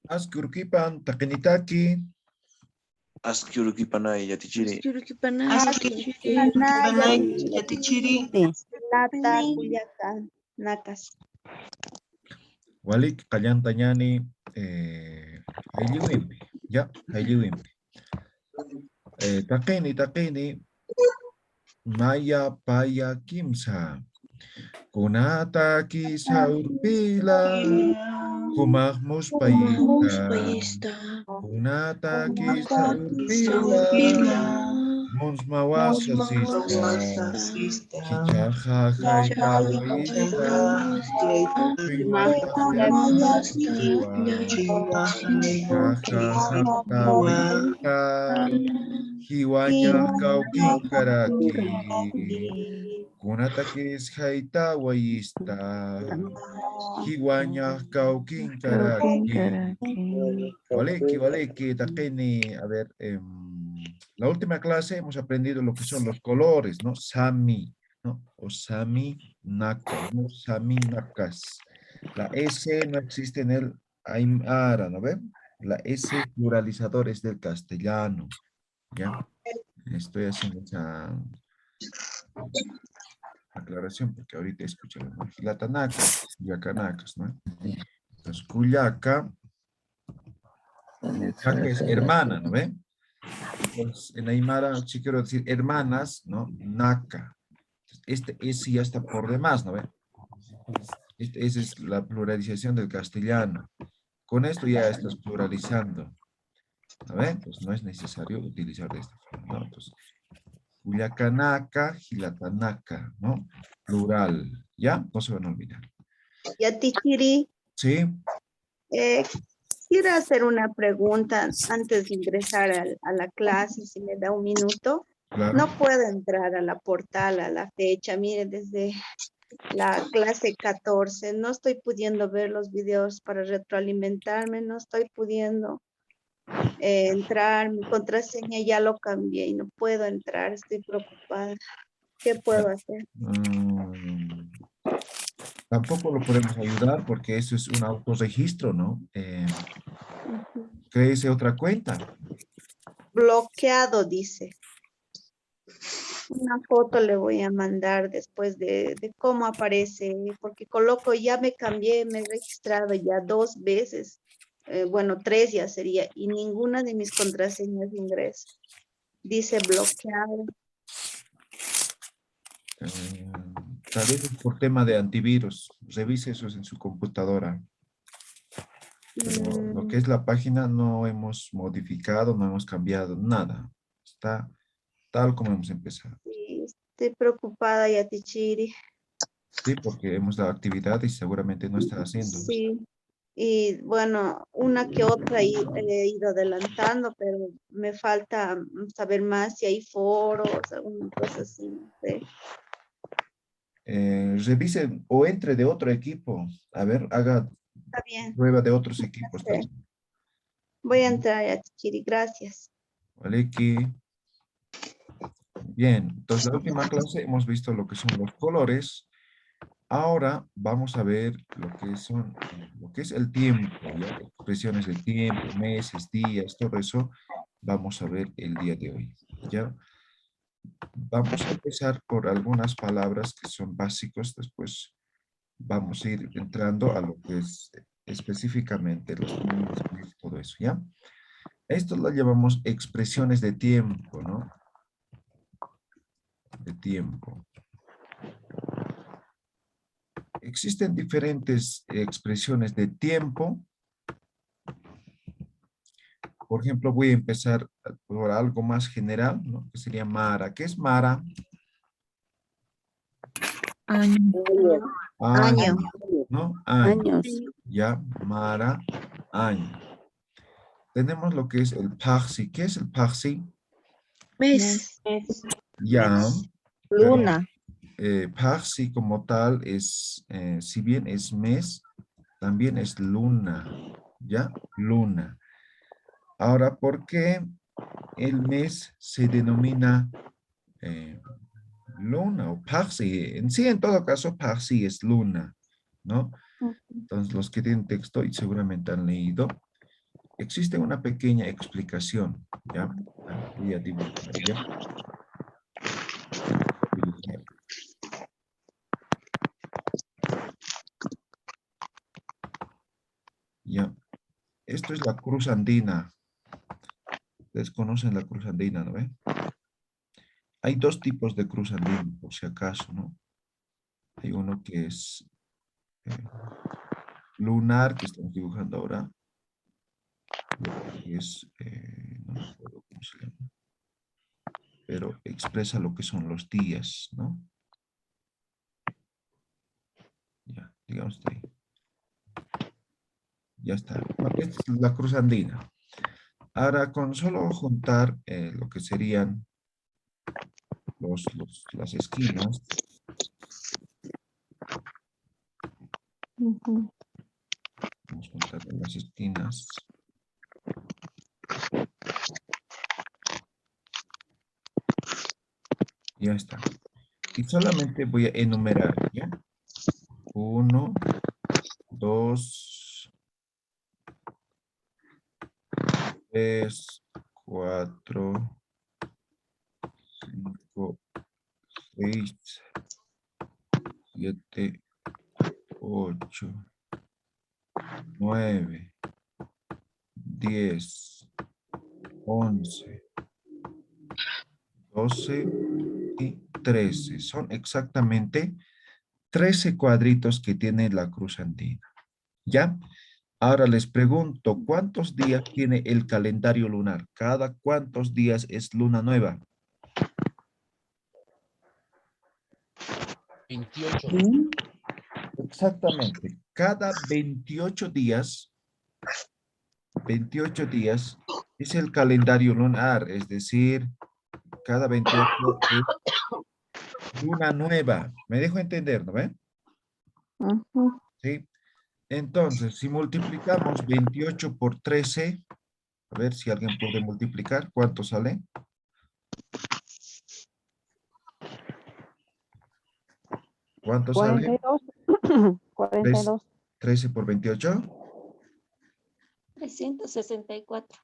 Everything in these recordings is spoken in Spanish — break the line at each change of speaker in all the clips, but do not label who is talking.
Askurkipan takenitaki.
Askyurukipanay yatichiri.
Panay, yatichiri.
Lata, Culiacán, Nacas.
Walik kallantañani ayllewimpi. Ya, ayllewimpi. Takeni maya paya kimsa. Kunata kisa urpila. Kumahmus payista. Kunata kisa urpila. Mons mawasa sista. Kichaja jaita wista. Hiwanya kaukin karaki. Kunatakis haita wayista. Hiwanya kaukin karaki. Valeki, takeni. A ver, la última clase hemos aprendido lo que son los colores, ¿no? Sami, ¿no? O sami naka, ¿no? Sami nakas. La S no existe en el Aymara, ¿no ven? La S pluralizador es del castellano, ¿ya? Estoy haciendo esa aclaración porque ahorita escuchan, ¿no? Gilatanakas, Culiacanakas, ¿no? Entonces, Culiaca, Culiaca es hermana, ¿no ven? Entonces, en Aymara, si quiero decir hermanas, ¿no? Naka. Este S ya está por demás, ¿no ven? Esa es la pluralización del castellano. Con esto ya estás pluralizando. ¿No ven? Pues no es necesario utilizar de esta forma, ¿no? Entonces, Culiacanaca, Gilatanaka, ¿no? Plural. ¿Ya? No se van a olvidar.
Yatichiri,
¿Sí?
quiero hacer una pregunta antes de ingresar a la clase, si me da un minuto.
Claro.
No puedo entrar a la portal, a la fecha. Mire, desde la clase 14 no estoy pudiendo ver los videos para retroalimentarme, no estoy pudiendo entrar. Mi contraseña ya lo cambié y no puedo entrar, estoy preocupada. ¿Qué puedo hacer?
Tampoco lo podemos ayudar porque eso es un autorregistro, ¿no? Créese otra cuenta.
Bloqueado, dice. Una foto le voy a mandar después de cómo aparece, porque coloco, ya me cambié, me he registrado ya 2 veces, bueno, 3 ya sería, y ninguna de mis contraseñas ingresa. Dice bloqueado.
Tal vez es por tema de antivirus. Revise eso en su computadora. Pero lo que es la página no hemos modificado, no hemos cambiado nada. Está tal como hemos empezado.
Sí, estoy preocupada, Yatichiri.
Sí, porque hemos dado actividad y seguramente no está haciendo.
Sí, y bueno, una que otra he ido adelantando, pero me falta saber más si hay foros, alguna cosa así, no sé.
Revise o entre de otro equipo. A ver, haga
Está bien.
prueba de otros equipos.
Sí. Voy a entrar a Chiri, gracias.
Vale, aquí. Bien, entonces la última clase hemos visto lo que son los colores. Ahora vamos a ver lo que es el tiempo, ¿ya? Expresiones de tiempo, meses, días, todo eso vamos a ver el día de hoy, ¿ya? Vamos a empezar por algunas palabras que son básicos, después vamos a ir entrando a lo que es específicamente los días, meses, todo eso, ¿ya? Esto lo llamamos expresiones de tiempo, ¿no? De tiempo. Existen diferentes expresiones de tiempo. Por ejemplo, voy a empezar por algo más general, ¿no? Que sería Mara. ¿Qué es Mara?
Año.
Año, ¿no? Año.
Años.
Ya, Mara, año. Tenemos lo que es el Paxi. ¿Qué es el Paxi?
Mes.
Ya.
Luna.
Paxi como tal es, si bien es mes, también es luna. ¿Ya? Luna. Ahora, ¿por qué el mes se denomina luna o Paxi? En sí, en todo caso, Paxi es luna, ¿no? Entonces, los que tienen texto y seguramente han leído, existe una pequeña explicación, ¿ya? Voy a dibujar, ¿ya? Dibujar. Ya. Esto es la cruz andina. Ustedes conocen la cruz andina, ¿no ven? Hay dos tipos de cruz andina, por si acaso, ¿no? Hay uno que es lunar, que estamos dibujando ahora. Y otro que es, no me acuerdo cómo se llama, pero expresa lo que son los días, ¿no? Ya, digamos de ahí. Ya está. No, esta es la cruz andina. Ahora, con solo juntar lo que serían las esquinas,
Ujú.
vamos a juntar las esquinas. Ya está. Y solamente voy a enumerar, ¿ya? 1, 2, 3, 4, 5, 6, 7, 8, 9, 10, 11, 12 y 13. Son exactamente 13 cuadritos que tiene la cruz andina. ¿Ya? Ahora les pregunto, ¿cuántos días tiene el calendario lunar? ¿Cada cuántos días es luna nueva?
28.
Exactamente. Cada 28 días es el calendario lunar, es decir, cada 28 es luna nueva. ¿Me dejo entender, no ve?
Ujú.
Sí. Entonces, si multiplicamos 28 por 13, a ver si alguien puede multiplicar, ¿cuánto sale? ¿Cuánto sale?
42.
3,
42.
13 por 28.
364.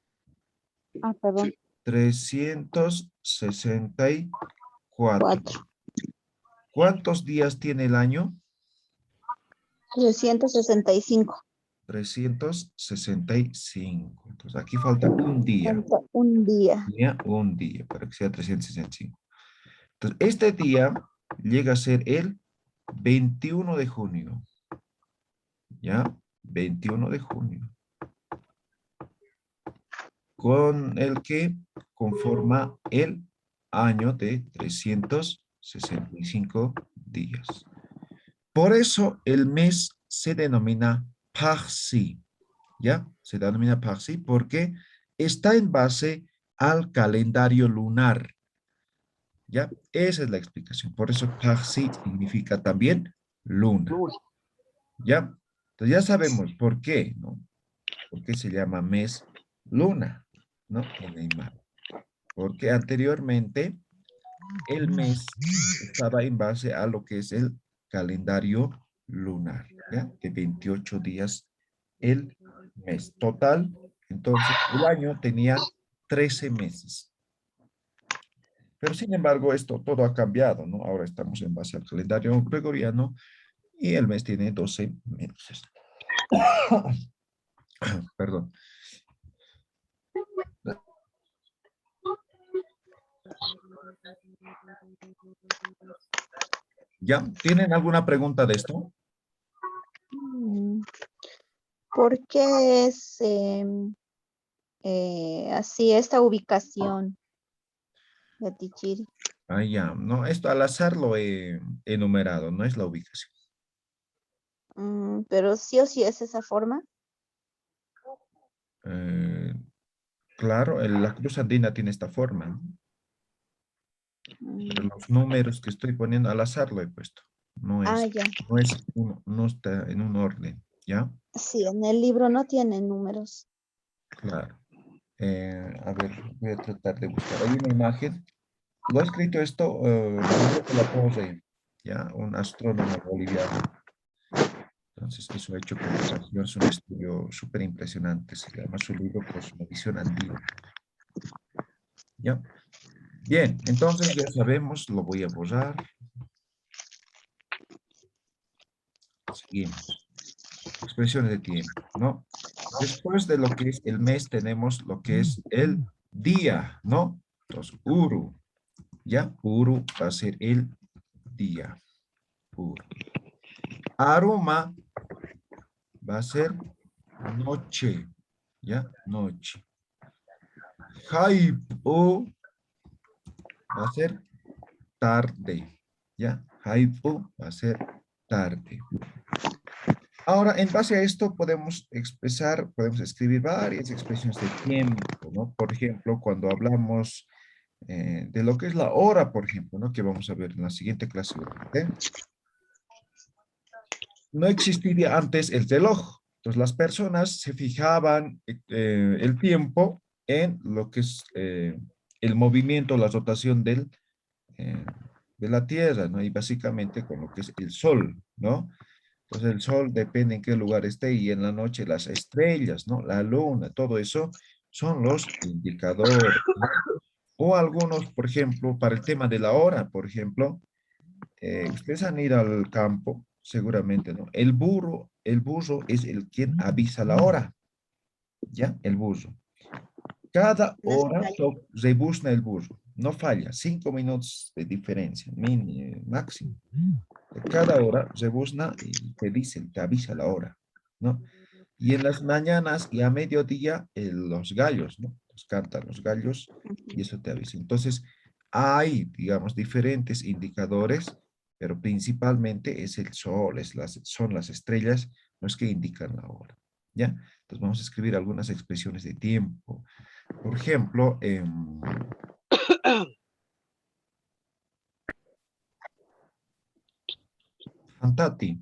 Ah, perdón.
364.
4.
¿Cuántos días tiene el año?
365.
365. Entonces, aquí falta un día.
Falta un día.
Un día para que sea 365. Entonces, este día llega a ser el 21 de junio. ¿Ya? 21 de junio. Con el que conforma el año de 365 días. Por eso el mes se denomina Parsi. ¿Ya? Se denomina Parsi porque está en base al calendario lunar. ¿Ya? Esa es la explicación. Por eso Parsi significa también luna. ¿Ya? Entonces ya sabemos por qué, ¿no? ¿Por qué se llama mes luna, ¿no? En Aymara. Porque anteriormente el mes estaba en base a lo que es el calendario lunar, ¿ya? De 28 días el mes. Total, entonces, el año tenía 13 meses. Pero sin embargo, esto todo ha cambiado, ¿no? Ahora estamos en base al calendario gregoriano y el mes tiene 12 meses. Perdón. ¿Ya? ¿Tienen alguna pregunta de esto?
¿Por qué es así esta ubicación de Tichiri?
Ah, ya. No, esto al azar lo he enumerado, no es la ubicación.
Pero sí o sí es esa forma.
Eh, claro, la cruz andina tiene esta forma, ¿no? Pero los números que estoy poniendo al azar lo he puesto. No
Ah,
es,
ya.
no está en un orden, ¿ya?
Sí, en el libro no tiene números.
Claro. A ver, voy a tratar de buscar. Hay una imagen. Lo ha escrito esto, Manuel de la Torre, ¿ya? Un astrónomo boliviano. Entonces, eso ha hecho que es un estudio súper impresionante. Se llama su libro Cosmovisión Andina. ¿Ya? Bien, entonces ya sabemos, lo voy a borrar. Seguimos. Expresiones de tiempo, ¿no? Después de lo que es el mes, tenemos lo que es el día, ¿no? Entonces, uru, ¿ya? Uru va a ser el día. Uru. Aruma va a ser noche, ¿ya? Noche. Haipu va a ser tarde, ¿ya? Haipu va a ser tarde. Ahora, en base a esto podemos expresar, podemos escribir varias expresiones de tiempo, ¿no? Por ejemplo, cuando hablamos de lo que es la hora, por ejemplo, ¿no? Que vamos a ver en la siguiente clase. ¿Eh? No existía antes el reloj. Entonces, las personas se fijaban el tiempo en lo que es el movimiento, la rotación eh, de la Tierra, ¿no? Y básicamente con lo que es el Sol, ¿no? Entonces el sol depende en qué lugar esté y en la noche las estrellas, ¿no? La luna, todo eso son los indicadores, ¿no? O algunos, por ejemplo, para el tema de la hora, por ejemplo, ustedes han ido al campo, seguramente, ¿no? El burro es el quien avisa la hora, ¿ya? El burro. Cada
No se
hora
vale.
rebuzna el burro, no falla, 5 minutos de diferencia, máximo. Cada hora rebuzna y te dice, te avisa la hora, ¿no? Y en las mañanas y a mediodía los gallos, ¿no? Pues cantan los gallos y eso te avisa. Entonces, hay, digamos, diferentes indicadores, pero principalmente es el sol, son las estrellas los que indican la hora, ¿ya? Entonces vamos a escribir algunas expresiones de tiempo. Por ejemplo, Hantati.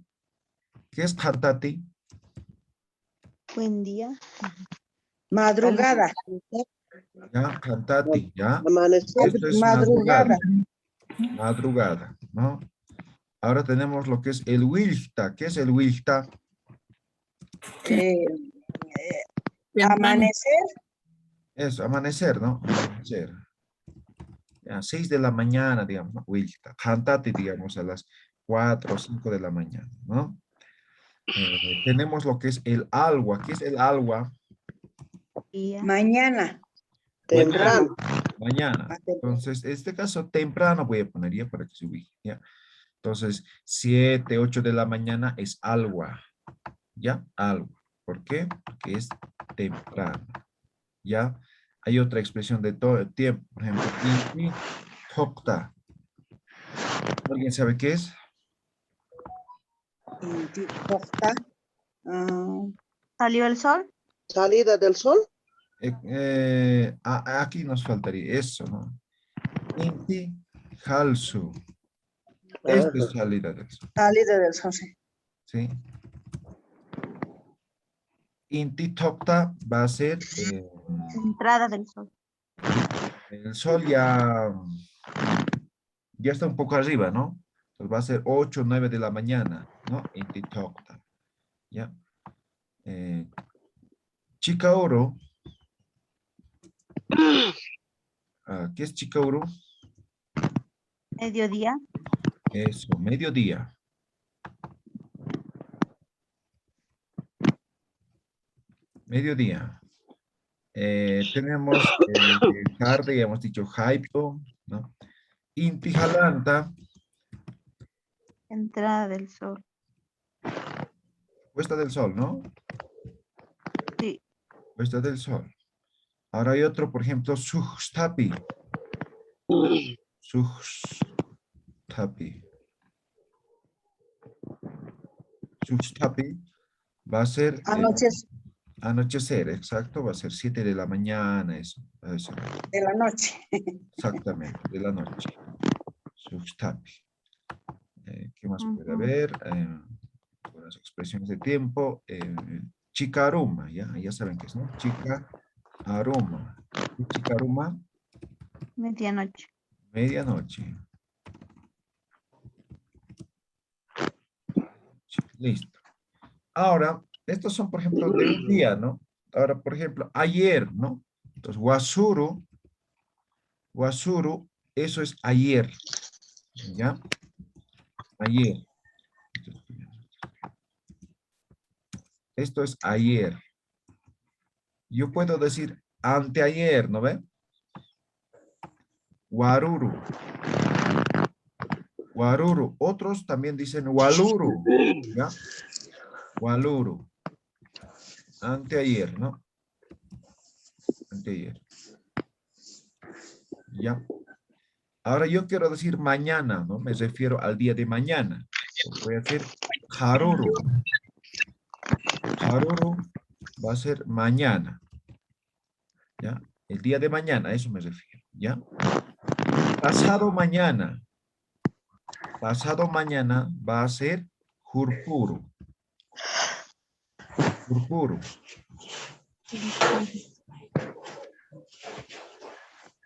¿Qué es Hantati?
Buen día.
Madrugada.
Ya, Hantati, ¿ya?
Amanecer.
Esto es
Madrugada.
madrugada, ¿no? Ahora tenemos lo que es el Wilta. ¿Qué es el Wilta?
Eh, amanecer.
Es amanecer, ¿no? Amanecer. Ya, 6 de la mañana, digamos, ¿no? Wilta. Hantati, digamos, a las 4 o 5 de la mañana, ¿no? Tenemos lo que es el alwa. ¿Qué es el alwa?
Día.
Mañana.
Temprano.
Mañana. Entonces, en este caso, temprano voy a poner ya para que se ubique, ¿ya? Entonces, 7, 8 de la mañana es alwa, ¿ya? Alwa. ¿Por qué? Porque es temprano, ¿ya? Hay otra expresión de todo el tiempo, por ejemplo, inti tokta. ¿Alguien sabe qué es?
Costa.
¿Salió el sol?
Salida del sol.
Aquí nos faltaría eso, ¿no? Inti halsu. Esto es
Ajá.
salida del sol,
Salida del sol. Sí.
¿sí? Inti tokta va a ser
Entrada del sol.
el sol ya está un poco arriba, ¿no? Entonces va a ser 8, 9 de la mañana, ¿no? Inti tokta, ¿ya? Chica oro. ¿Qué es chica oro?
Mediodía.
Eso, mediodía. Mediodía. Tenemos tarde, ya hemos dicho hypo, ¿no? Inti jalanta,
Entrada del sol.
puesta del sol, ¿no?
Sí.
Puesta del sol. Ahora hay otro, por ejemplo, sujstapi. Sujstapi. Sujstapi va a ser
Anoches
anochecer, exacto, va a ser 7 de la mañana, eso,
de la noche.
exactamente, de la noche. Sujstapi. ¿Qué más puede
Ujú.
haber? Las expresiones de tiempo. Chica aroma, ya saben qué es, ¿no? Chica aroma. ¿Y chica aroma?
Medianoche.
Medianoche. Listo. Ahora, estos son, por ejemplo, de un día, ¿no? Ahora, por ejemplo, ayer, ¿no? Entonces, wasuru, eso es ayer, ¿ya? Ayer. Esto es ayer. Yo puedo decir anteayer, ¿no ve? Waruru. Waruru. Otros también dicen waluru, ¿ya? Waluru. Anteayer, ¿no? Anteayer. ¿Ya? Ahora yo quiero decir mañana, ¿no? Me refiero al día de mañana. Voy a decir haruru. Haruru va a ser mañana. ¿Ya? El día de mañana, a eso me refiero. ¿Ya? Pasado mañana. Pasado mañana va a ser hurpuru. Hurpuru.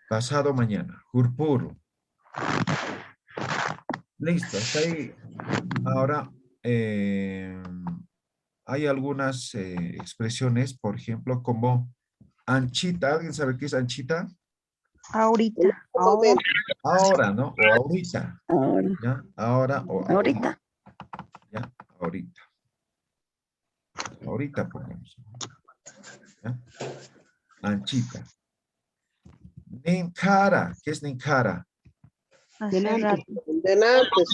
Pasado mañana. Hurpuru. Listo, hasta ahí. Ahora, hay algunas expresiones, por ejemplo, como anchita. ¿Alguien sabe qué es anchita?
Ahorita.
Ahora.
Ahora, ¿no? O ahorita.
Ahora.
¿Ya? Ahora o ahora.
Ahorita.
¿Ya? Ahorita. Ahorita ponemos. ¿Ya? Anchita. Ninkara. ¿Qué es ninkara?
Hace
Denantes.
rato.
Denantes.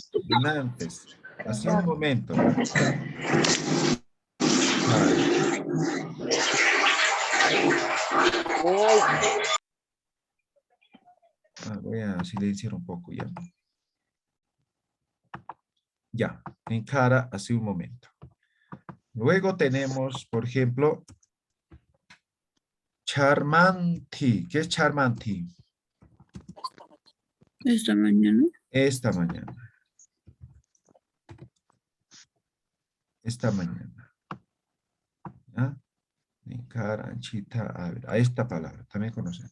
Antes. Hace un momento, ¿no? Kara.
Ay,
Voy a silenciar un poco ya. Ya, en cara hace un momento. Luego tenemos, por ejemplo, charmanti. ¿Qué es charmanti?
Esta mañana.
Esta mañana. Esta mañana. ¿Ya? En cara, anchita, a ver, a esta palabra, también conocen.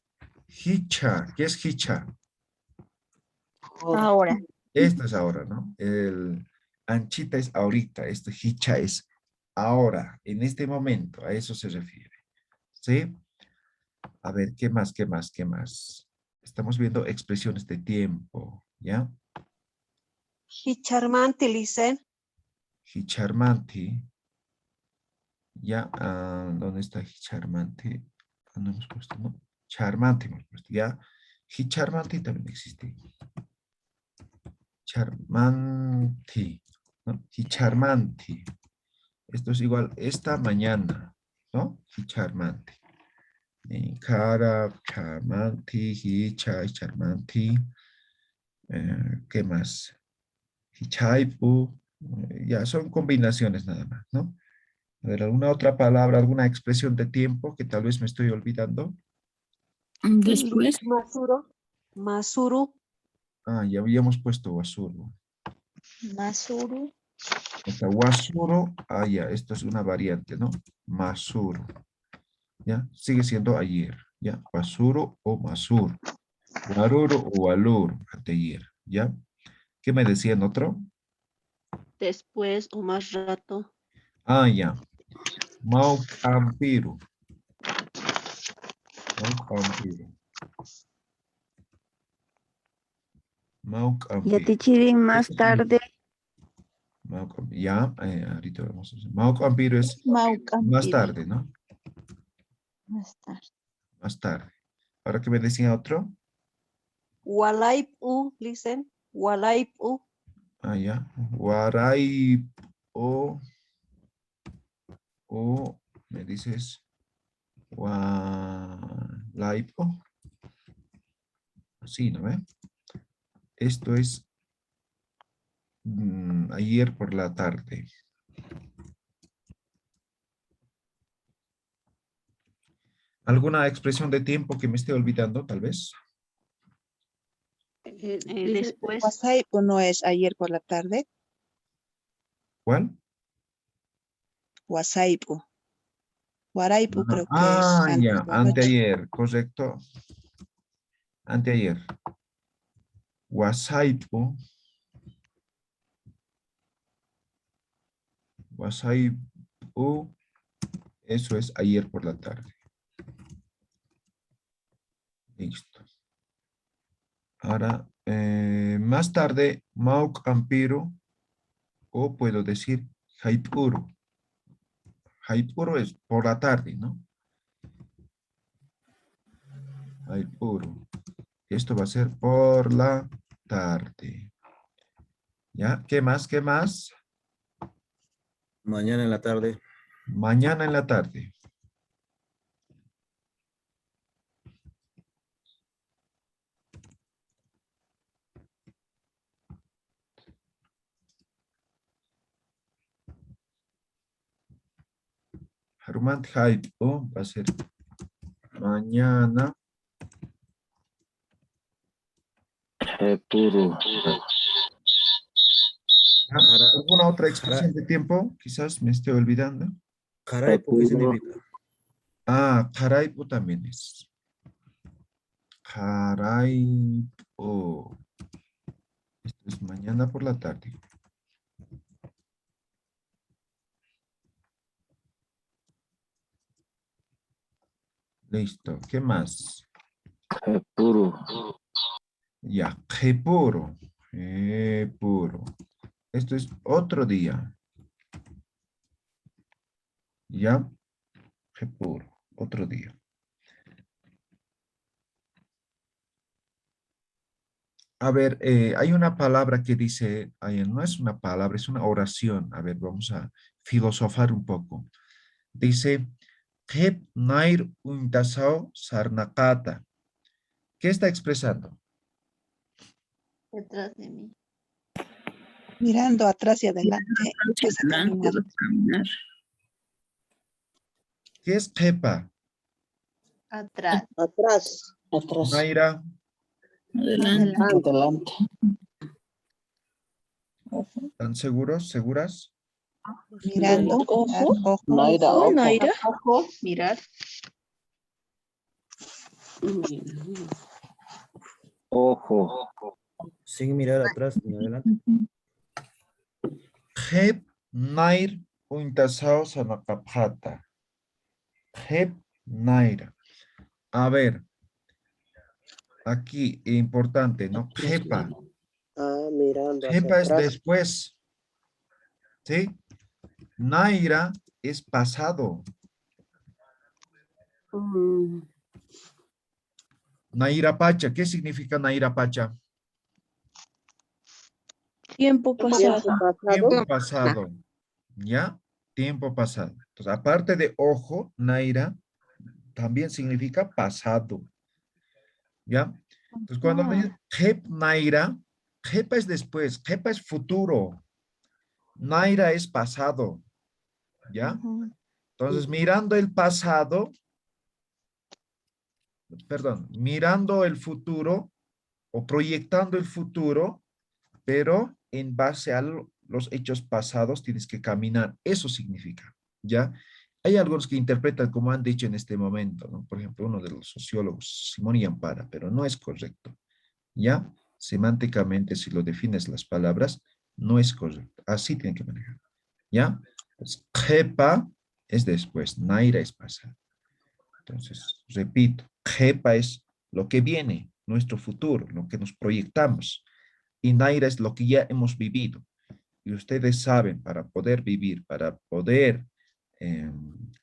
Hicha. ¿Qué es hicha?
Ahora.
Esta es ahora, ¿no? El anchita es ahorita, esto hicha es ahora, en este momento, a eso se refiere. ¿Sí? A ver, ¿qué más, qué más, qué más? Estamos viendo expresiones de tiempo, ¿ya?
Hicharmanti, Licen.
Hicharmanti. ¿Ya? ¿Dónde está Hicharmanti? ¿Dónde hemos puesto, no? Charmanti hemos puesto, ¿ya? Hicharmanti también existe. Charmanti, ¿no? Hicharmanti. Esto es igual esta mañana, ¿no? Hicharmanti. Cara, charmanti, hicharmanti. ¿Qué más? Hichaipu. Ya son combinaciones nada más, ¿no? A ver, ¿alguna otra palabra, alguna expresión de tiempo que tal vez me estoy olvidando?
Después.
Masuro. Masuru.
Ya habíamos puesto wasuro.
Masuru.
Está wasuro. Ya, esto es una variante, ¿no? Masuro. ¿Ya? Sigue siendo ayer. ¿Ya? Wasuro o masur. Waruro o walur. Ayer. ¿Ya? ¿Qué me decían otro?
Después o más rato.
Ya. Maucampiru. Maucampiru.
Ya
Maucampiru.
te chiri más tarde.
Ya, ahorita vamos a hacer. Maucampiru es más tarde, ¿no?
Más tarde.
Más tarde. Ahora que me decía otro.
Walaipu, Licen. Walaipu.
Ya. Waray o me dices Walaipo. Así, ¿no ve? Esto es ayer por la tarde. ¿Alguna expresión de tiempo que me esté olvidando, tal vez?
Después.
Wasaipo no es ayer por la tarde.
¿Cuál?
Wasaipo. Waraipu creo que es antes
Ya,
de la noche.
anteayer, correcto. Anteayer. Wasaipo. U. Eso es ayer por la tarde. Listo. Ahora, más tarde, Mauk Ampiro, o puedo decir Haipuro. Haipuro es por la tarde, ¿no? Haipuro. Esto va a ser por la tarde. ¿Ya? ¿Qué más? ¿Qué más?
Mañana en la tarde.
Mañana en la tarde. Harumant Haipo va a ser mañana.
Puro.
¿Alguna otra expresión de tiempo? Quizás me esté olvidando.
Caraipo, ¿qué significa?
Ah, Caraipo también es. Caraipo. Esto es mañana por la tarde. Listo. ¿Qué más?
Puro.
Ya, Jepuro. Jepuro. Esto es otro día. ¿Ya? Jepuro. Otro día. A ver, hay una palabra que dice, no es una palabra, es una oración. A ver, vamos a filosofar un poco. Dice, Jep nair untasao sarnakata. ¿Qué está expresando?
Detrás de mí.
Mirando atrás y adelante. Empieza a caminar.
¿Qué es jepa?
Atrás.
Atrás.
Naira,
Adelante.
¿están seguros? ¿Seguras?
Mirando. Mirar, ojo.
Ojo, mirar.
Ojo.
Sin mirar atrás ni adelante.
Jep nair untasao sarnakapata. Jep naira. A ver, aquí importante, ¿no? Jepa.
Ah, mirando hacia
Jepa es
atrás.
después. ¿Sí? Naira es pasado. Naira Pacha. ¿Qué significa Naira Pacha?
Tiempo pasado.
Tiempo pasado.
Tiempo pasado. ¿Ya? Tiempo pasado. Entonces, aparte de ojo, Naira, también significa pasado. ¿Ya? Entonces, cuando me dicen Jep Naira, Jepa es después, Jepa es futuro. Naira es pasado. ¿Ya? Entonces, mirando el pasado, perdón, mirando el futuro o proyectando el futuro, pero en base a los hechos pasados tienes que caminar. Eso significa, ¿ya? Hay algunos que interpretan como han dicho en este momento, ¿no? Por ejemplo, uno de los sociólogos, Simón y Ampara, pero no es correcto, ¿ya? Semánticamente, si lo defines las palabras, no es correcto. Así tienen que manejar, ¿ya? Pues, jepa es después, naira es pasado. Entonces, repito, jepa es lo que viene, nuestro futuro, lo que nos proyectamos. Y naira es lo que ya hemos vivido. Y ustedes saben, para poder vivir, para poder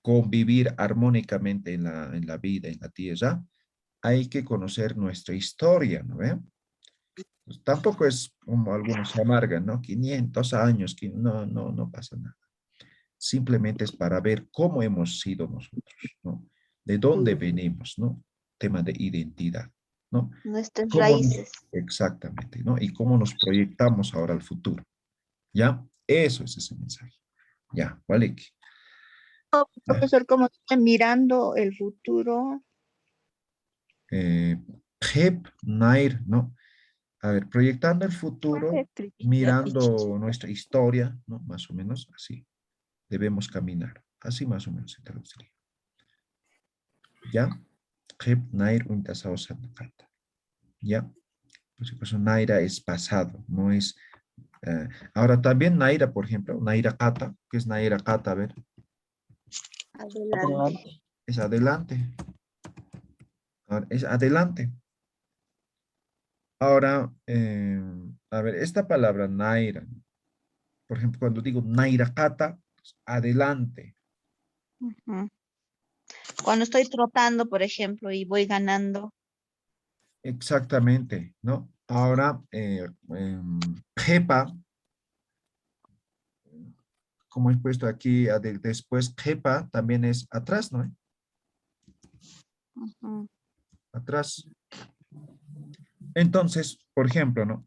convivir armónicamente en la vida, en la tierra, hay que conocer nuestra historia, ¿no ven? Pues tampoco es como algunos se amargan, ¿no? 500 años, no pasa nada. Simplemente es para ver cómo hemos sido nosotros, ¿no? De dónde venimos, ¿no? Tema de identidad, ¿no?
Nuestras
¿Cómo
raíces.
exactamente, ¿no? Y cómo nos proyectamos ahora al futuro, ¿ya? Eso es ese mensaje. Ya, vale.
Profesor, como dice, mirando el futuro.
Hep, Nair, ¿no? A ver, proyectando el futuro, mirando nuestra historia, ¿no? Más o menos así. Debemos caminar. Así más o menos se traduciría. ¿Ya? Hep, Nair, Untasao, Sanakata. ¿Ya? Por eso Naira es pasado, no es... ahora también Naira, por ejemplo, Naira Kata, ¿qué es Naira Kata? A ver.
Adelante.
Es adelante. Ahora, es adelante. Ahora, a ver, esta palabra naira, por ejemplo, cuando digo naira kata, adelante.
Ujú. Cuando estoy trotando, por ejemplo, y voy ganando.
Exactamente, ¿no? Ahora, jepa, como he puesto aquí después, jepa también es atrás, ¿no?
Ujú.
Atrás. Entonces, por ejemplo, ¿no?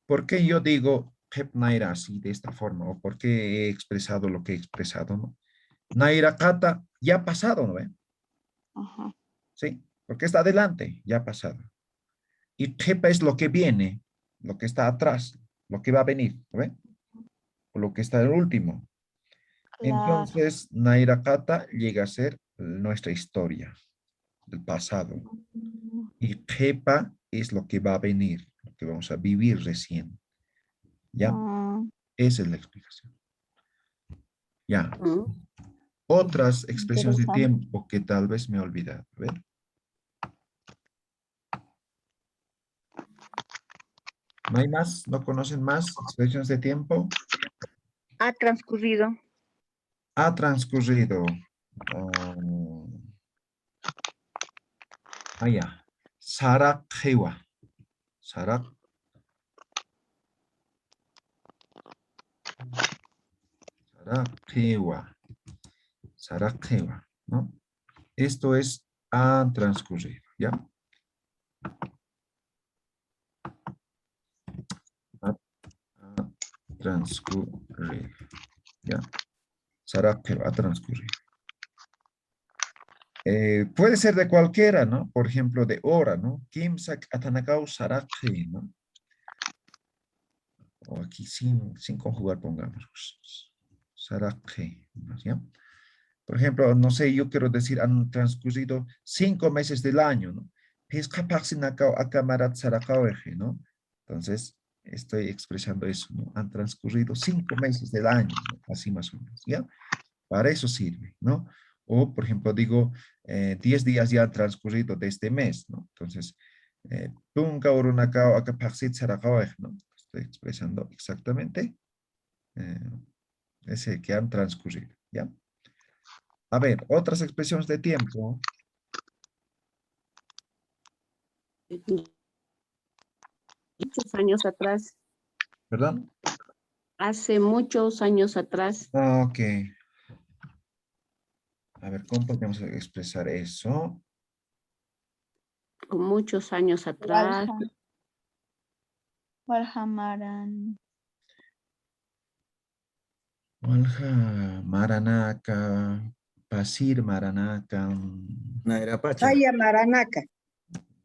¿Por qué yo digo jep naira así, de esta forma? ¿O por qué he expresado lo que he expresado, no? Naira kata ya ha pasado, ¿no ve?
Ajá.
Sí, porque está adelante, ya ha pasado. Y jepa es lo que viene, lo que está atrás, lo que va a venir, ¿no ve? O lo que está el último.
Claro.
Entonces, Naira Kata llega a ser nuestra historia del pasado. Y Jepa es lo que va a venir, lo que vamos a vivir recién. ¿Ya?
Mm,
Esa es la explicación. Ya.
Mm.
Otras expresiones de
interesante.
tiempo que tal vez me he olvidado. A ver. ¿No hay más? ¿No conocen más expresiones de tiempo?
Ha transcurrido.
Ha transcurrido. Ya. Sarak Hewa. Sarak. Sarak Hewa. Sarak Hewa, ¿no? Esto es ha transcurrido, ¿ya? Ha transcurrido, ¿ya? Sarapeo, ha transcurrido. Puede ser de cualquiera, ¿no? Por ejemplo, de hora, ¿no? Kimsak atanakau saraphe, ¿no? O aquí sin conjugar pongamos. Saraphe, ¿ya? Por ejemplo, no sé, yo quiero decir, han transcurrido 5 meses del año, ¿no? ¿No? Entonces, estoy expresando eso, ¿no? Han transcurrido 5 meses del año, ¿no? Así más o menos, ¿ya? Para eso sirve, ¿no? O, por ejemplo, digo, 10 días ya han transcurrido de este mes, ¿no? Entonces, ¿no? Estoy expresando exactamente ese que han transcurrido, ¿ya? A ver, otras expresiones de tiempo.
Muchos años atrás,
¿Perdón?
hace muchos años atrás,
Ok. A ver, ¿cómo podemos expresar eso?
con muchos años atrás,
Walham. Walhamaran.
Walja, Maranaka, Pasir Maranaka,
Nairapacha.
Haya Maranaca.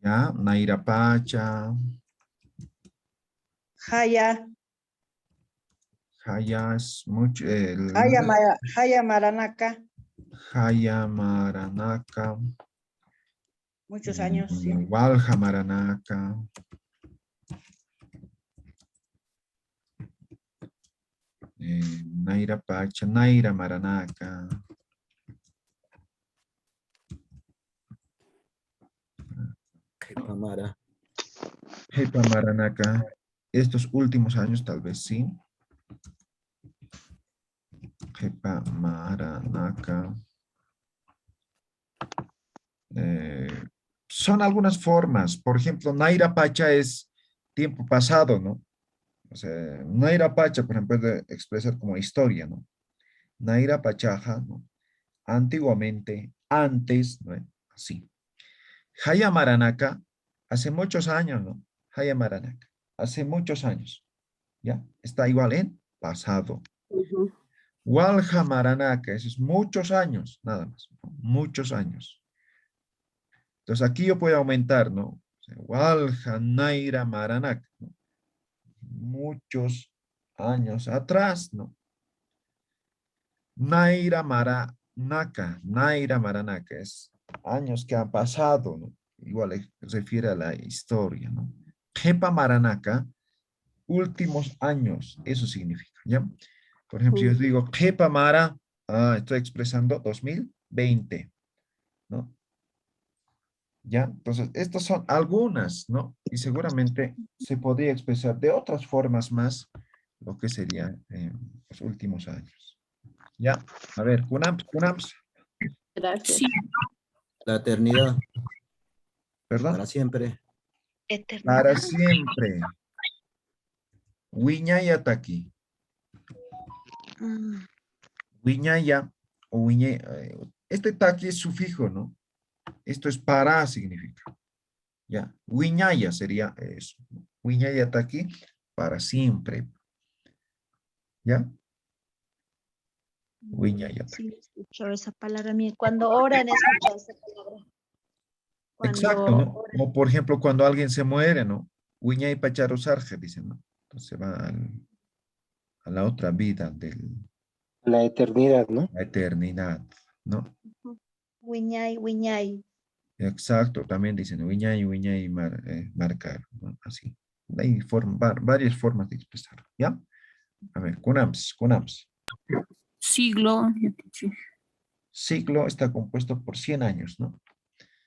ya, Nairapacha,
Haya,
Hayas, mucho,
Haya Maranaca.
Haya Maranaka,
Muchos años, sí.
Walja Maranaka, Nairapacha, Naira Maranaka,
Jepamara.
Jepa Maranaka. Estos últimos años tal vez sí. Jepa Maranaka. Son algunas formas. Por ejemplo, Naira Pacha es tiempo pasado, ¿no? O sea, Naira Pacha, por ejemplo, puede expresar como historia, ¿no? Naira Pachaja, ¿no? Antiguamente, antes, ¿no? Así. Haya Maranaka, hace muchos años, ¿no? Haya Maranaka, hace muchos años, ¿ya? Está igual en pasado.
ujú,
Walja Maranaka, eso es muchos años, nada más, ¿no? Muchos años. Entonces aquí yo puedo aumentar, ¿no? O sea, Walja Naira Maranaka, ¿no? Muchos años atrás, ¿no? Naira Maranaka es años que han pasado, ¿no? Igual refiere a la historia, ¿no? Jepa Maranaka, últimos años, eso significa, ¿ya? Por ejemplo, si yo digo Jepa Mara Estoy expresando 2020, ¿no? ¿Ya? Entonces, estas son algunas, ¿no? Y seguramente se podría expresar de otras formas más lo que sería los últimos años. ¿Ya? A ver, Kunams,
Gracias.
La eternidad,
perdón.
para siempre.
Eternidad.
Para siempre. Wiñaya taki.
Mm,
Wiñaya o wiñe, este taki es sufijo, ¿no? Esto es para significa. ¿Ya? Wiñaya sería eso. Wiñaya taki, para siempre. ¿Ya? Wiñaya taki.
sí, escucho esa palabra. Cuando oran, escucho esa palabra.
Exacto,
Cuando
¿no? O por ejemplo, cuando alguien se muere, ¿no? Wiñay pacharo sarje, dicen, ¿no? Entonces va a la otra vida de
La eternidad, ¿no?
la eternidad, ¿no?
Wiñay, Wiñay.
Exacto, también dicen Wiñay, Wiñay, marcar, ¿no? Así. Hay varias formas de expresar, ¿ya? A ver, Kunams.
Siglo.
Ciclo está compuesto por 100 años, ¿no?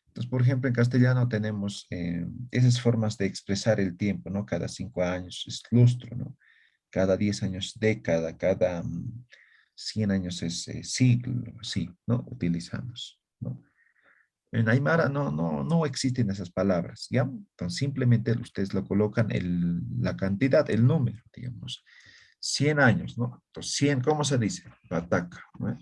Entonces, por ejemplo, en castellano tenemos esas formas de expresar el tiempo, ¿no? Cada 5 años es lustro, ¿no? Cada 10 años década, cada 100 años es siglo, sí, ¿no? Utilizamos, ¿no? En Aymara no existen esas palabras, ¿ya? Entonces simplemente ustedes lo colocan la cantidad, el número, digamos. 100 años, ¿no? Entonces 100, ¿cómo se dice? Pataca, ¿no?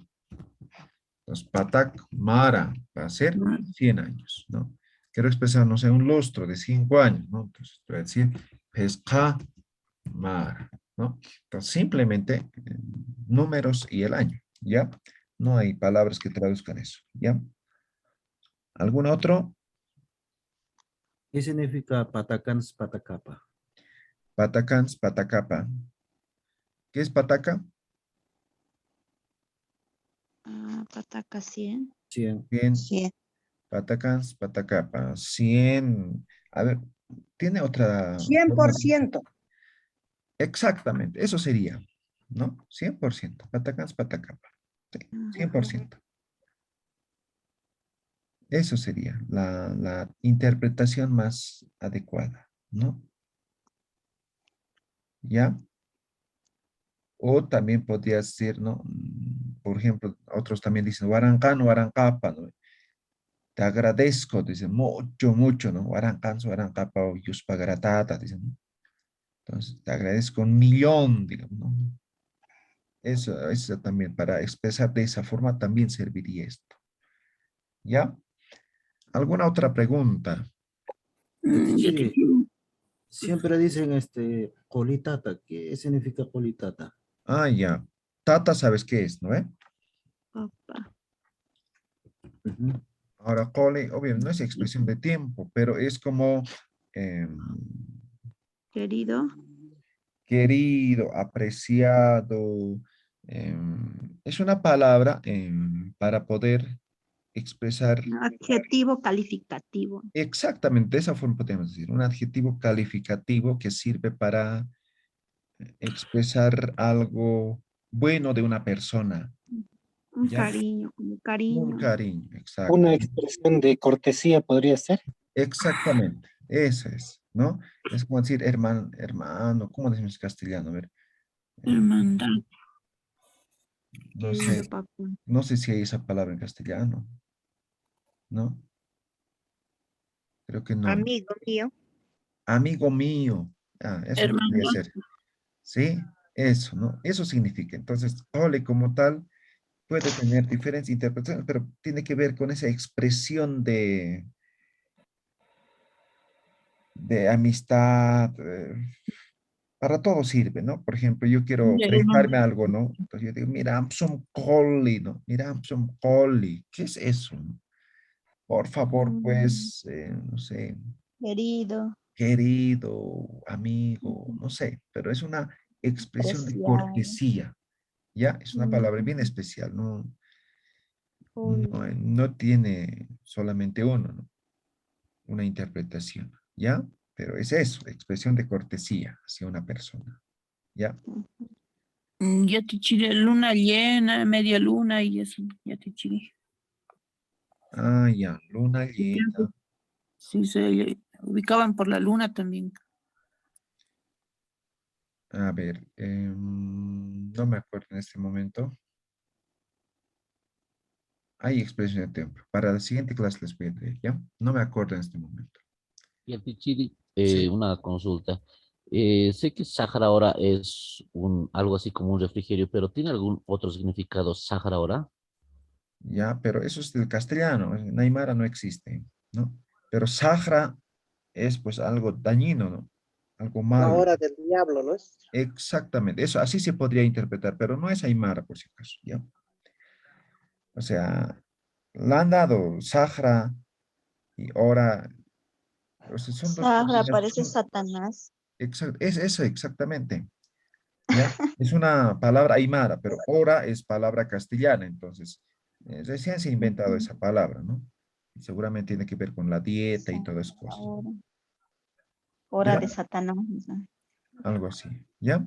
Entonces patak, mara, va a ser 100 años, ¿no? Quiero expresar, no sé, un lustro de 5 años, ¿no? Entonces voy a decir pesca, mara, ¿no? Entonces simplemente números y el año, ¿ya? No hay palabras que traduzcan eso, ¿ya? ¿Algún otro?
¿Qué significa patacans, patacapa?
Patacans, patacapa. ¿Qué es pataca?
Pataca 100.
100.
Bien,
Sí.
patacans, patacapa. 100. A ver, ¿tiene otra forma?
100%.
Exactamente, eso sería, ¿no? 100%. Patacans, patacapa. Sí, 100%. Eso sería la interpretación más adecuada, ¿no? ¿Ya? O también podría ser, ¿no? Por ejemplo, otros también dicen, Warancan, Warancapa, ¿no? Te agradezco, dicen, mucho, mucho, ¿no? Warancan, Warancapa, o Yuspagaratata, dicen, ¿no? Entonces, te agradezco 1.000.000, digamos, ¿no? Eso también, para expresar de esa forma, también serviría esto. ¿Ya? ¿Alguna otra pregunta?
Sí, siempre dicen colitata. ¿Qué significa colitata?
Ya. Tata, ¿sabes qué es, no?
Papá.
Ujú.
Ahora, cole, obvio, no es expresión de tiempo, pero es como
Querido.
querido, apreciado. Es una palabra para poder expresar
Adjetivo calificativo.
exactamente de esa forma, podemos decir, un adjetivo calificativo que sirve para expresar algo bueno de una persona.
Un
¿Ya?
cariño, como
Un
cariño.
cariño, exacto.
Una expresión de cortesía podría ser.
Exactamente, eso es, ¿no? Es como decir hermano, hermano, ¿cómo decimos en castellano? A ver, eh,
Hermandad.
no
Querido
sé,
papá.
no sé si hay esa palabra en castellano, ¿no? Creo que no.
Amigo mío.
Amigo mío, eso podría
Hermandad.
ser, ¿sí? Eso, ¿no? Eso significa. Entonces, ole como tal puede tener diferentes interpretaciones, pero tiene que ver con esa expresión de amistad, para todo sirve, ¿no? Por ejemplo, yo quiero
De
prestarme
hermandad.
algo, ¿no? Entonces yo digo, mira, Amson Collie, ¿no? Mira, Amson Collie, ¿qué es eso? ¿No? Por favor,
Mm,
pues, no sé,
Querido.
querido, amigo, no sé, pero es una expresión de
Apreciado.
cortesía, ¿ya? Es una palabra bien especial, ¿no?
Uy,
No tiene solamente uno, ¿no? Una interpretación, ¿ya? Pero es eso, expresión de cortesía hacia una persona, ¿ya?
Yatichiri, luna llena, media luna y eso, Yatichiri.
Ah, ya, luna llena.
Sí, se ubicaban por la luna también.
A ver, no me acuerdo en este momento. Hay expresión de tiempo. Para la siguiente clase les voy a traer, ¿ya? No me acuerdo en este momento.
Y el Tichiri,
Sí.
una consulta. Sé que Sáhara ahora es algo así como un refrigerio, pero ¿tiene algún otro significado Sáhara ahora?
Ya, pero eso es del castellano. En Aymara no existe, ¿no? Pero Sahara es pues algo dañino, ¿no? Algo
La
malo.
hora del diablo, ¿no es?
Exactamente. Eso así se podría interpretar, pero no es Aymara, por si acaso, ¿ya? O sea, le han dado Sahara y ahora, o sea, son dos
Sahara parece
combinaciones.
Satanás.
Es eso exactamente, ¿ya? Es una palabra aymara, pero hora es palabra castellana, entonces recién se ha inventado
Ujú.
esa palabra, ¿no? Y seguramente tiene que ver con la dieta y todas esas cosas,
Ahora, hora
¿ya?
de Satanás. ¿No?
Algo así, ¿ya?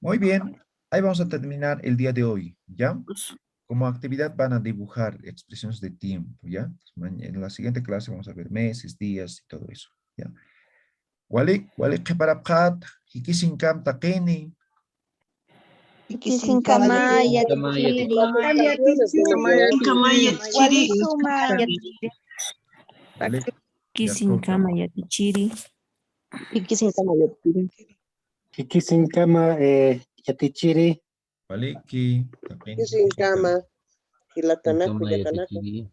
Muy bien, ahí vamos a terminar el día de hoy, ¿ya?
Pues,
Como actividad van a dibujar expresiones de tiempo, ¿ya? En la siguiente clase vamos a ver meses, días y todo eso, ¿ya? Wali keparapkat, hikisinkam takeni.
Ikisinkamaya,
Ikisinkamaya,
Tichiri.
Canciones de
Walisuma, Yatichiri.
¿Vale? Ya toca.
Kisinkama, Yatichiri.
Kikisinkama, Yatichiri.
Valiki, también
sin cama, Gilatanaku,
Ikisinkamaya,
Yatanaka.
Tichiri.